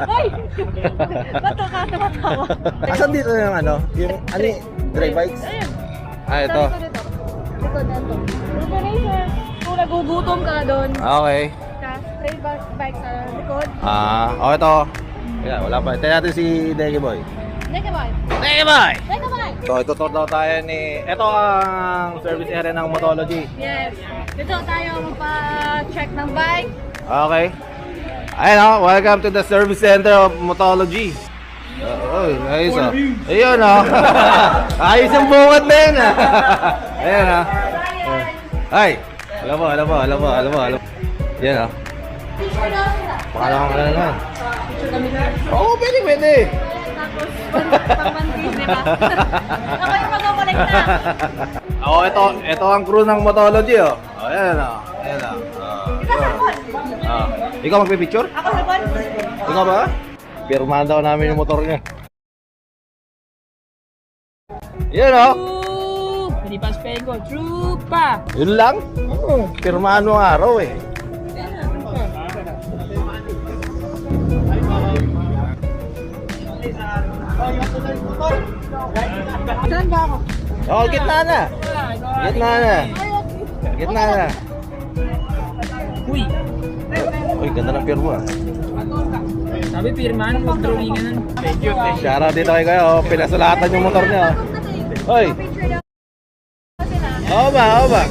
Ay! Ba't ka tumatawa? Asan dito yung ano? Yung ano yung dry bikes? Ayun. Ah, ito. Dito. Likod na ito. Dito na sir. Kung nagugutom ka doon. Okay. Tapos trail bike sa likod. Oh ito. Yan, wala pa. Ito natin si Deggy Boy. Teka ba? Deggy Boy! Teka ba? So, itutur daw tayo ni... Ito ang service area ng Motology. Yes. Dito tayo magpa-check ng bike. Okay. Ayun oh, welcome to the service center of Motology. Oh, ayos oh. Ayun oh. Ayos yung bungad na yun ah. Ayun oh. Ay! Alam mo. Yan oh. Pakalang ka na. Oo, pwede. Tapos, pang-mantis, di ba? Ako yung mag-collect na. Ito ang crew ng Motology oh. Ayan oh. Ikaw magpipicture? Ako sa ball. Ikaw ba? Pirmahan daw namin yung motor niya. Yan o. Pilipas Pego, trupa. Yun lang? Pirmahan mo ang araw eh. Saan ba ako? Oh, gitna na. Uy, Uy, ganda ng pirma. sabi pirmahan, huwag drawingan ng medyo. Shoutout dito kayo. Pinasalatan yung motor niya. Hoy. Oo ba?